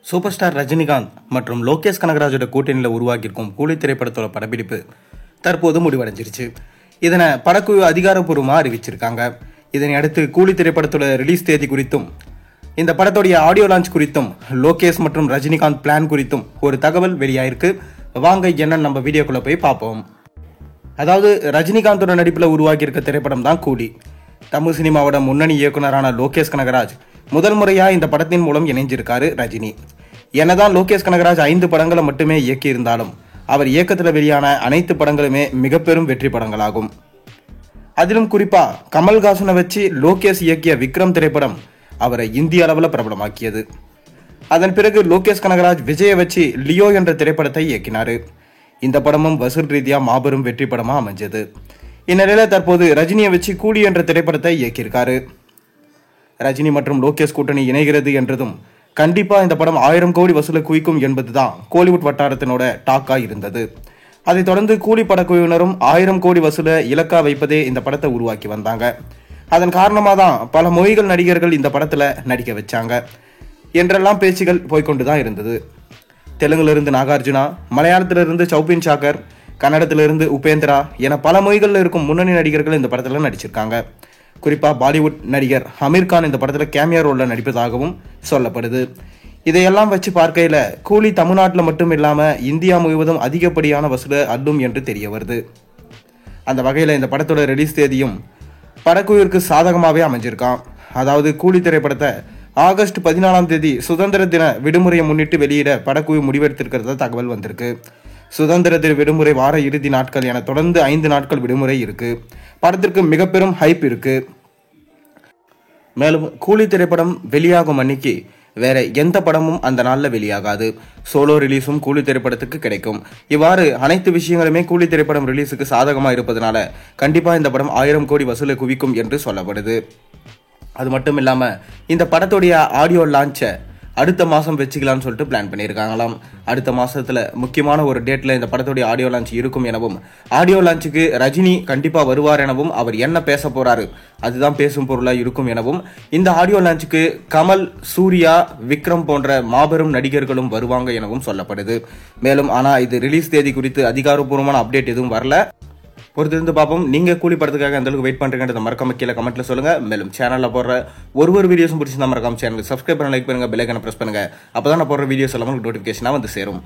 Super star Rajinikanth மற்றும் லோகேஷ் கனகராஜோட கூட்டணியில் உருவாக்கியிருக்கும் கூலி திரைப்படத்தோட படப்பிடிப்பு தற்போது முடிவடைஞ்சிருச்சு. இதனை படக்குழு அதிகாரப்பூர்வமாக அறிவிச்சிருக்காங்க. இதனை அடுத்து கூலி திரைப்படத்தோட ரிலீஸ் தேதி குறித்தும் இந்த படத்துடைய ஆடியோ லான்ச் குறித்தும் லோகேஷ் மற்றும் ரஜினிகாந்த் பிளான் குறித்தும் ஒரு தகவல் வெளியாயிருக்கு. வாங்க என்னன்னு நம்ம வீடியோக்குள்ள போய் பார்ப்போம். அதாவது ரஜினிகாந்தோட நடிப்பில் உருவாக்கியிருக்க திரைப்படம் தான் கூலி. தமிழ் சினிமாவோட முன்னணி இயக்குனரான லோகேஷ் கனகராஜ் முதல் முறையா இந்த படத்தின் மூலம் இணைஞ்சிருக்காரு ரஜினி. என்னதான் லோகேஷ் கனகராஜ் 5 படங்களை மட்டுமே இயக்கியிருந்தாலும் அவர் இயக்கத்தில் வெளியான அனைத்து படங்களுமே மிக பெரும் வெற்றி படங்களாகும். அதிலும் குறிப்பா கமல்ஹாசனை வச்சு லோகேஷ் இயக்கிய விக்ரம் திரைப்படம் அவரை இந்திய அளவில் பிரபலமாக்கியது. அதன் பிறகு லோகேஷ் கனகராஜ் விஜயை வச்சு லியோ என்ற திரைப்படத்தை இயக்கினார். இந்த படமும் வசூல் ரீதியா மாபெரும் வெற்றி படமா அமைஞ்சது. இந்நிலையில தற்போது ரஜினியை வச்சு கூலி என்ற திரைப்படத்தை இயக்கியிருக்காரு. ரஜினி மற்றும் லோகேஷ் கூட்டணி இணைகிறது என்றதும் கண்டிப்பா இந்த படம் 1000 கோடி வசூலை குவிக்கும் என்பதுதான் கோலிவுட் வட்டாரத்தினோட டாக்கா இருந்தது. அதைத் தொடர்ந்து கூலி படக்குழுவினரும் 1000 கோடி வசூலை இலக்கா வைப்பதே இந்த படத்தை உருவாக்கி வந்தாங்க. அதன் காரணமாக தான் பல மொழிகள் நடிகர்கள் இந்த படத்துல நடிக்க வச்சாங்க என்றெல்லாம் பேச்சுகள் போய்கொண்டுதான் இருந்தது. தெலுங்குல நாகார்ஜுனா, மலையாளத்திலிருந்து சௌபின் சாக்கர், கன்னடத்திலிருந்து உபேந்திரா என பல மொழிகளில் இருக்கும் முன்னணி நடிகர்கள் இந்த படத்தில் நடிச்சிருக்காங்க. குறிப்பாக பாலிவுட் நடிகர் அமீர் கான் இந்த படத்தில் கேமியா ரோலில் நடிப்பதாகவும் சொல்லப்படுது. இதையெல்லாம் வச்சு பார்க்கையில் கூலி தமிழ்நாட்டில் மட்டும் இல்லாமல் இந்தியா முழுவதும் அதிகப்படியான வசூலை அள்ளும் என்று தெரிய வருது. அந்த வகையில் இந்த படத்தோட ரிலீஸ் தேதியும் படக்குழுவிற்கு சாதகமாகவே அமைஞ்சிருக்கான். அதாவது கூலி திரைப்படத்தை ஆகஸ்ட் 14ஆம் தேதி சுதந்திர தின விடுமுறையை முன்னிட்டு வெளியிட படக்குழு முடிவெடுத்திருக்கிறதா தகவல் வந்திருக்கு. சுதந்திர தின விடுமுறை வார இறுதி நாட்கள் என தொடர்ந்து 5 நாட்கள் விடுமுறை இருக்கு. படத்திற்கு மிக பெரும் ஹைப் இருக்கு. மேலும் கூலி திரைப்படம் வெளியாகும் அன்னைக்கு வேற எந்த படமும் அந்த நாளில் வெளியாகாது. சோலோ ரிலீஸும் கூலி திரைப்படத்துக்கு கிடைக்கும். இவ்வாறு அனைத்து விஷயங்களுமே கூலி திரைப்படம் ரிலீஸுக்கு சாதகமாக இருப்பதனால கண்டிப்பா இந்த படம் 1000 கோடி வசூலை குவிக்கும் என்று சொல்லப்படுது. அது மட்டும் இல்லாம இந்த படத்துடைய ஆடியோ லான்ச்சை அடுத்த மாதம் வச்சுக்கலான்னு சொல்லிட்டு பிளான் பண்ணியிருக்காங்களாம். அடுத்த மாதத்தில் முக்கியமான ஒரு டேட்டில் இந்த படத்துடைய ஆடியோ லான்ச் இருக்கும் எனவும், ஆடியோ லான்ச்சுக்கு ரஜினி கண்டிப்பாக வருவார் எனவும், அவர் என்ன பேச போறாரு அதுதான் பேசும் பொருளாக இருக்கும் எனவும், இந்த ஆடியோ லான்ச்சுக்கு கமல், சூர்யா, விக்ரம் போன்ற மாபெரும் நடிகர்களும் வருவாங்க எனவும் சொல்லப்படுது. மேலும் ஆனால் இது ரிலீஸ் தேதி குறித்து அதிகாரப்பூர்வமான அப்டேட் எதுவும் வரல. பொறுத்திருந்து பார்ப்போம். நீங்க கூலி படத்துக்காக அந்த அளவுக்கு வெயிட் பண்றீங்கன்றத மறக்காம கீழே கமெண்ட்ல சொல்லுங்க. மேலும் சேனல்ல போடுற ஒரு வீடியோஸும் பிடிச்சிருந்தா மறக்காம சேனலுக்கு சப்ஸ்கிரைப் பண்ண, லைக் பண்ணுங்க, பெல் ஐகானை பிரஸ் பண்ணுங்க. அப்பதான் நான் போடுற வீடியோஸ் எல்லாம் உங்களுக்கு நோட்டிபிகேஷனா வந்து சேரும்.